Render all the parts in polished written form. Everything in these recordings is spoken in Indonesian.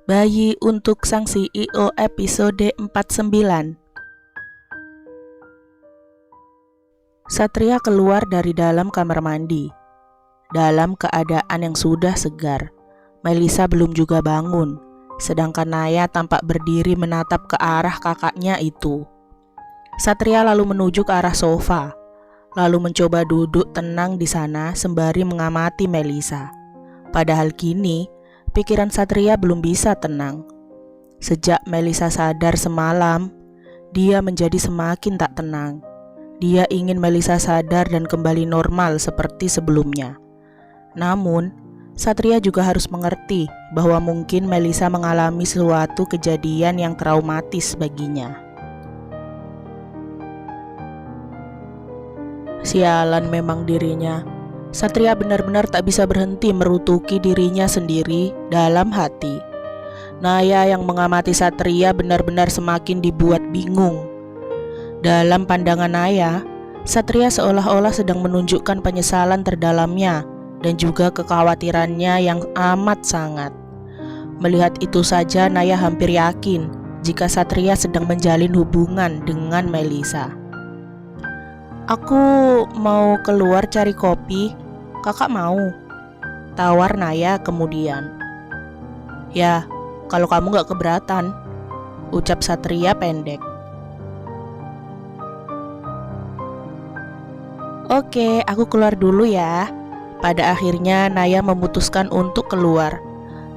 Bayi untuk Sang CEO episode 49. Satria keluar dari dalam kamar mandi dalam keadaan yang sudah segar. Melisa belum juga bangun, sedangkan Naya tampak berdiri menatap ke arah kakaknya itu. Satria lalu menuju ke arah sofa, lalu mencoba duduk tenang di sana sembari mengamati Melisa. Padahal kini pikiran Satria belum bisa tenang. Sejak Melisa sadar semalam, dia menjadi semakin tak tenang. Dia ingin Melisa sadar dan kembali normal seperti sebelumnya. Namun, Satria juga harus mengerti bahwa mungkin Melisa mengalami suatu kejadian yang traumatis baginya. Sialan memang dirinya. Satria benar-benar tak bisa berhenti merutuki dirinya sendiri dalam hati. Naya yang mengamati Satria benar-benar semakin dibuat bingung. Dalam pandangan Naya, Satria seolah-olah sedang menunjukkan penyesalan terdalamnya dan juga kekhawatirannya yang amat sangat. Melihat itu saja Naya hampir yakin jika Satria sedang menjalin hubungan dengan Melisa. "Aku mau keluar cari kopi, kakak mau?" tawar Naya kemudian. "Ya, kalau kamu gak keberatan," ucap Satria pendek. "Oke, aku keluar dulu ya." Pada akhirnya Naya memutuskan untuk keluar.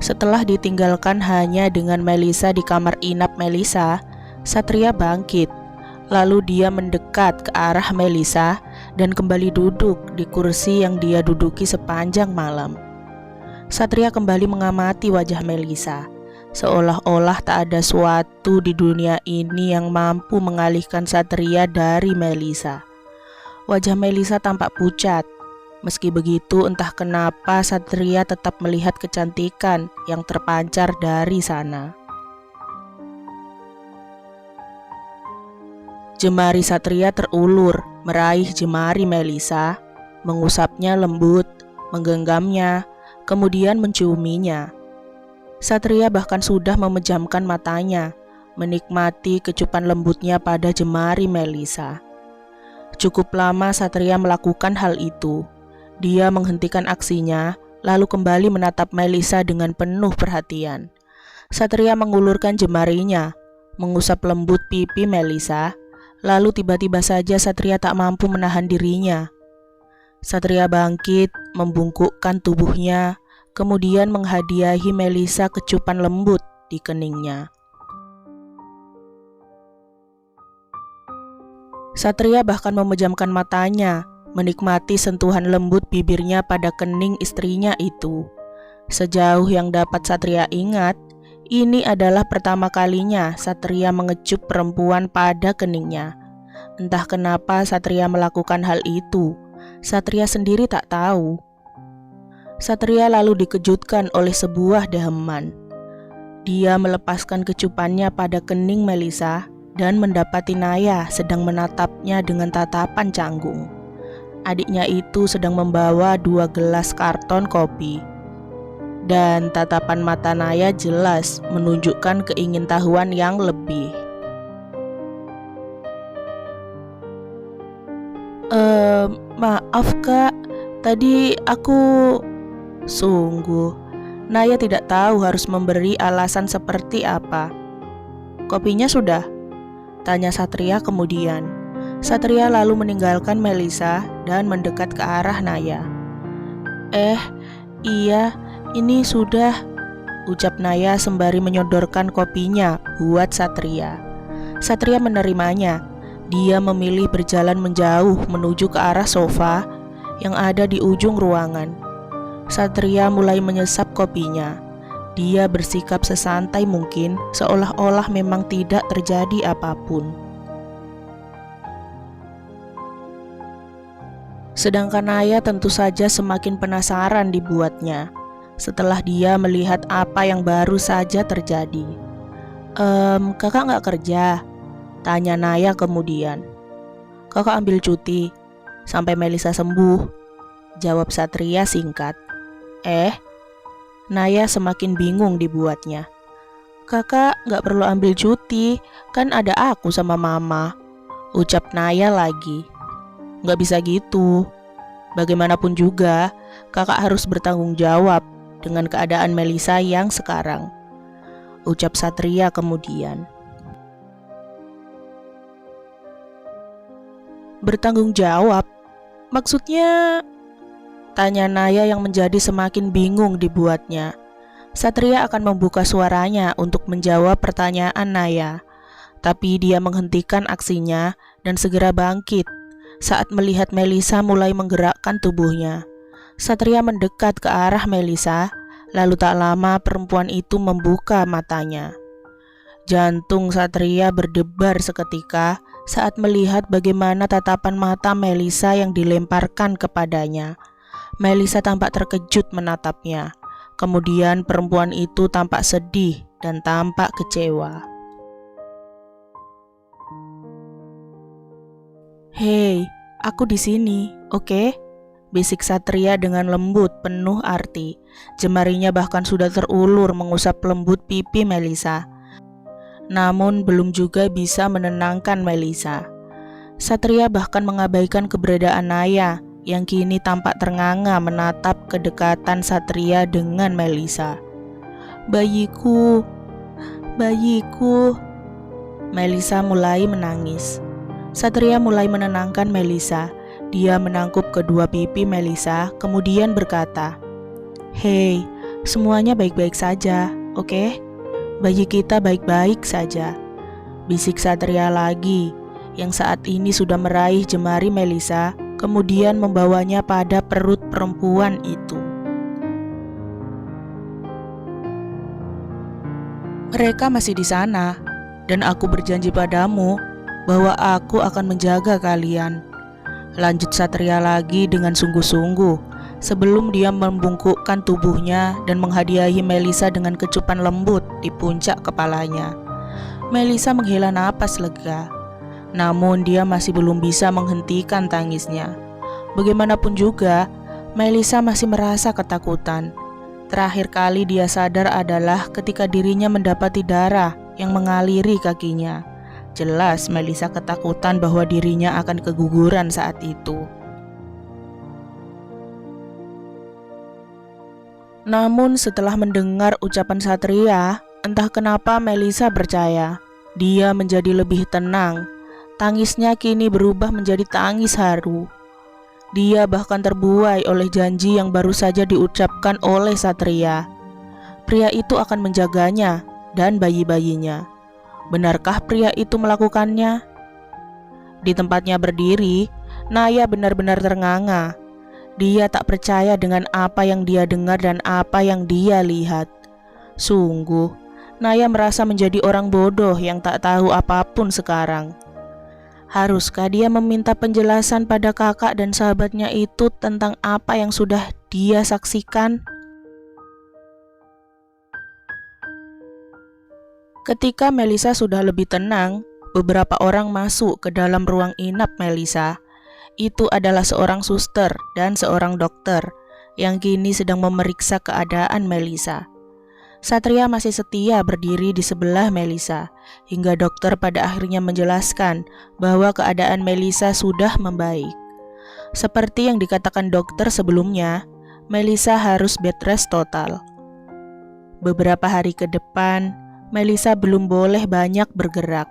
Setelah ditinggalkan hanya dengan Melisa di kamar inap Melisa, Satria bangkit. Lalu dia mendekat ke arah Melisa dan kembali duduk di kursi yang dia duduki sepanjang malam. Satria kembali mengamati wajah Melisa, seolah-olah tak ada suatu di dunia ini yang mampu mengalihkan Satria dari Melisa. Wajah Melisa tampak pucat. Meski begitu, entah kenapa Satria tetap melihat kecantikan yang terpancar dari sana. Jemari Satria terulur meraih jemari Melisa, mengusapnya lembut, menggenggamnya, kemudian menciuminya. Satria bahkan sudah memejamkan matanya, menikmati kecupan lembutnya pada jemari Melisa. Cukup lama Satria melakukan hal itu. Dia menghentikan aksinya, lalu kembali menatap Melisa dengan penuh perhatian. Satria mengulurkan jemarinya, mengusap lembut pipi Melisa, lalu tiba-tiba saja Satria tak mampu menahan dirinya. Satria bangkit, membungkukkan tubuhnya, kemudian menghadiahi Melisa kecupan lembut di keningnya. Satria bahkan memejamkan matanya, menikmati sentuhan lembut bibirnya pada kening istrinya itu. Sejauh yang dapat Satria ingat, ini adalah pertama kalinya Satria mengecup perempuan pada keningnya. Entah kenapa Satria melakukan hal itu, Satria sendiri tak tahu. Satria lalu dikejutkan oleh sebuah deheman. Dia melepaskan kecupannya pada kening Melisa dan mendapati Naya sedang menatapnya dengan tatapan canggung. Adiknya itu sedang membawa 2 gelas karton kopi. Dan tatapan mata Naya jelas menunjukkan keingintahuan yang lebih. Maaf kak, tadi aku..." Sungguh, Naya tidak tahu harus memberi alasan seperti apa. "Kopinya sudah?" tanya Satria kemudian. Satria lalu meninggalkan Melisa dan mendekat ke arah Naya. Iya, ini sudah," ucap Naya sembari menyodorkan kopinya buat Satria. Satria menerimanya. Dia memilih berjalan menjauh menuju ke arah sofa yang ada di ujung ruangan. Satria mulai menyesap kopinya. Dia bersikap sesantai mungkin, seolah-olah memang tidak terjadi apapun. Sedangkan Naya tentu saja semakin penasaran dibuatnya setelah dia melihat apa yang baru saja terjadi. Kakak gak kerja?" tanya Naya kemudian. "Kakak ambil cuti sampai Melisa sembuh," jawab Satria singkat. Naya semakin bingung dibuatnya. Kakak nggak perlu ambil cuti, kan ada aku sama mama, ucap Naya lagi. Nggak bisa gitu. Bagaimanapun juga, kakak harus bertanggung jawab dengan keadaan Melisa yang sekarang, ucap Satria kemudian. Bertanggung jawab? Maksudnya? Tanya Naya yang menjadi semakin bingung dibuatnya. Satria akan membuka suaranya untuk menjawab pertanyaan Naya, tapi dia menghentikan aksinya dan segera bangkit saat melihat Melisa mulai menggerakkan tubuhnya. Satria mendekat ke arah Melisa, lalu tak lama perempuan itu membuka matanya. Jantung Satria berdebar seketika saat melihat bagaimana tatapan mata Melisa yang dilemparkan kepadanya. Melisa tampak terkejut menatapnya. Kemudian perempuan itu tampak sedih dan tampak kecewa. "Hei, aku di sini, oke?" bisik Satria dengan lembut penuh arti. Jemarinya bahkan sudah terulur mengusap lembut pipi Melisa. Namun belum juga bisa menenangkan Melisa. Satria bahkan mengabaikan keberadaan Naya yang kini tampak ternganga menatap kedekatan Satria dengan Melisa. Bayiku, bayiku." Melisa mulai menangis. Satria mulai menenangkan Melisa. Dia menangkup kedua pipi Melisa, kemudian berkata, "Hei, semuanya baik-baik saja, oke? Bayi kita baik-baik saja," bisik Satria lagi, yang saat ini sudah meraih jemari Melisa, kemudian membawanya pada perut perempuan itu. "Mereka masih di sana, dan aku berjanji padamu bahwa aku akan menjaga kalian," lanjut Satria lagi dengan sungguh-sungguh sebelum dia membungkukkan tubuhnya dan menghadiahi Melisa dengan kecupan lembut di puncak kepalanya. Melisa menghela napas lega. Namun dia masih belum bisa menghentikan tangisnya. Bagaimanapun juga, Melisa masih merasa ketakutan. Terakhir kali dia sadar adalah ketika dirinya mendapati darah yang mengaliri kakinya. Jelas Melisa ketakutan bahwa dirinya akan keguguran saat itu. Namun setelah mendengar ucapan Satria, entah kenapa Melisa percaya. Dia menjadi lebih tenang. Tangisnya kini berubah menjadi tangis haru. Dia bahkan terbuai oleh janji yang baru saja diucapkan oleh Satria. Pria itu akan menjaganya dan bayi-bayinya. Benarkah pria itu melakukannya? Di tempatnya berdiri, Naya benar-benar ternganga. Dia tak percaya dengan apa yang dia dengar dan apa yang dia lihat. Sungguh, Naya merasa menjadi orang bodoh yang tak tahu apapun sekarang. Haruskah dia meminta penjelasan pada kakak dan sahabatnya itu tentang apa yang sudah dia saksikan? Ketika Melisa sudah lebih tenang, beberapa orang masuk ke dalam ruang inap Melisa. Itu adalah seorang suster dan seorang dokter yang kini sedang memeriksa keadaan Melisa. Satria masih setia berdiri di sebelah Melisa, hingga dokter pada akhirnya menjelaskan bahwa keadaan Melisa sudah membaik. Seperti yang dikatakan dokter sebelumnya, Melisa harus bed rest total. Beberapa hari ke depan, Melisa belum boleh banyak bergerak.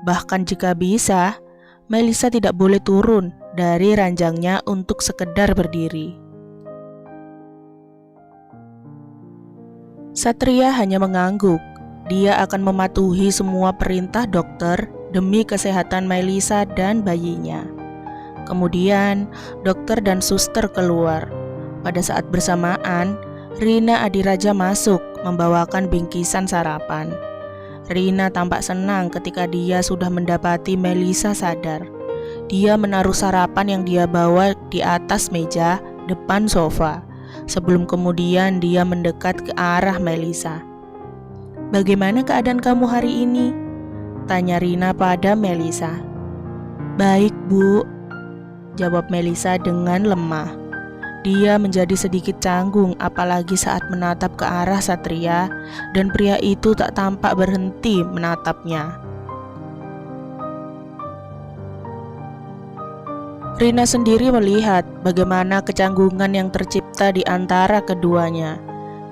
Bahkan jika bisa, Melisa tidak boleh turun dari ranjangnya untuk sekedar berdiri. Satria hanya mengangguk. Dia akan mematuhi semua perintah dokter demi kesehatan Melisa dan bayinya. Kemudian, dokter dan suster keluar. Pada saat bersamaan, Rina Adiraja masuk membawakan bingkisan sarapan. Rina tampak senang ketika dia sudah mendapati Melisa sadar. Dia menaruh sarapan yang dia bawa di atas meja depan sofa. Sebelum kemudian dia mendekat ke arah Melisa. "Bagaimana keadaan kamu hari ini?" tanya Rina pada Melisa. "Baik, Bu," jawab Melisa dengan lemah. Dia menjadi sedikit canggung apalagi saat menatap ke arah Satria dan pria itu tak tampak berhenti menatapnya. Rina sendiri melihat bagaimana kecanggungan yang tercipta di antara keduanya.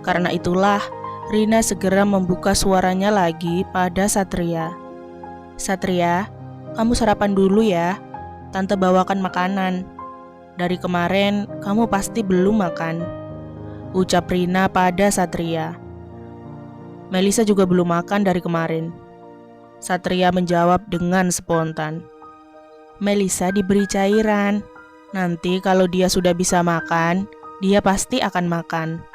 Karena itulah Rina segera membuka suaranya lagi pada Satria. "Satria, kamu sarapan dulu ya. Tante bawakan makanan. Dari kemarin kamu pasti belum makan," ucap Rina pada Satria. "Melisa juga belum makan dari kemarin," Satria menjawab dengan spontan. "Melisa diberi cairan. Nanti kalau dia sudah bisa makan, dia pasti akan makan,"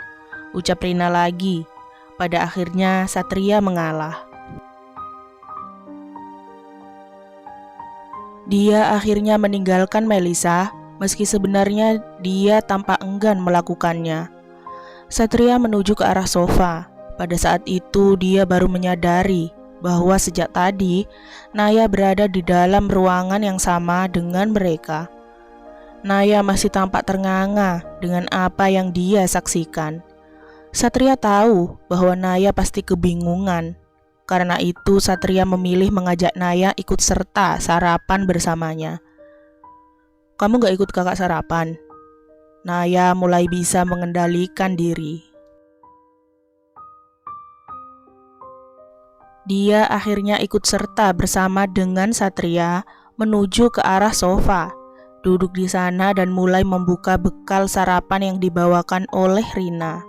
ucap Rina lagi. Pada akhirnya Satria mengalah. Dia akhirnya meninggalkan Melisa, meski sebenarnya dia tampak enggan melakukannya. Satria menuju ke arah sofa. Pada saat itu dia baru menyadari bahwa sejak tadi Naya berada di dalam ruangan yang sama dengan mereka. Naya masih tampak ternganga dengan apa yang dia saksikan. Satria tahu bahwa Naya pasti kebingungan. Karena itu Satria memilih mengajak Naya ikut serta sarapan bersamanya. "Kamu gak ikut kakak sarapan?" Naya mulai bisa mengendalikan diri. Dia akhirnya ikut serta bersama dengan Satria menuju ke arah sofa, duduk di sana dan mulai membuka bekal sarapan yang dibawakan oleh Rina.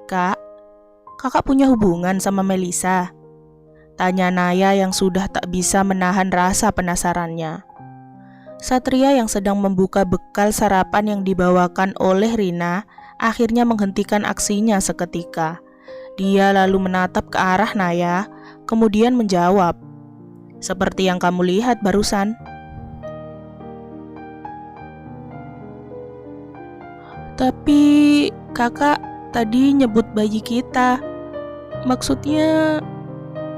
"Kak, kakak punya hubungan sama Melisa?" tanya Naya yang sudah tak bisa menahan rasa penasarannya. Satria yang sedang membuka bekal sarapan yang dibawakan oleh Rina akhirnya menghentikan aksinya seketika. Dia lalu menatap ke arah Naya, kemudian menjawab, "Seperti yang kamu lihat barusan." "Tapi kakak tadi nyebut bayi kita. Maksudnya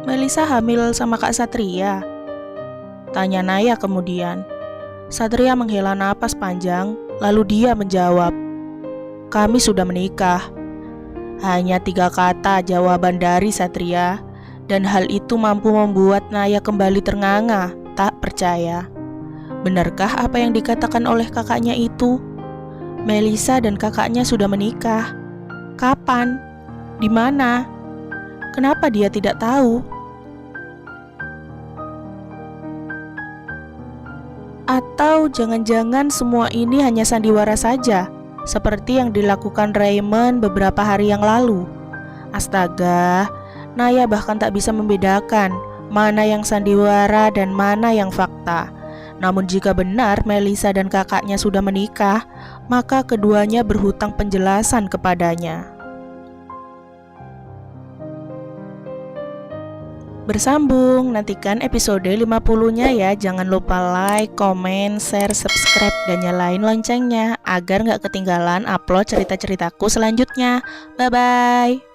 Melisa hamil sama Kak Satria?" tanya Naya kemudian. Satria menghela napas panjang, lalu dia menjawab, "Kami sudah menikah." Hanya 3 kata jawaban dari Satria, dan hal itu mampu membuat Naya kembali ternganga, tak percaya. Benarkah apa yang dikatakan oleh kakaknya itu? Melisa dan kakaknya sudah menikah. Kapan? Di mana? Kenapa dia tidak tahu? Atau jangan-jangan semua ini hanya sandiwara saja, seperti yang dilakukan Raymond beberapa hari yang lalu. Astaga, Naya bahkan tak bisa membedakan mana yang sandiwara dan mana yang fakta. Namun jika benar Melisa dan kakaknya sudah menikah, maka keduanya berhutang penjelasan kepadanya. Bersambung, nantikan episode 50-nya ya. Jangan lupa like, komen, share, subscribe, dan nyalain loncengnya agar gak ketinggalan upload cerita-ceritaku selanjutnya. Bye-bye.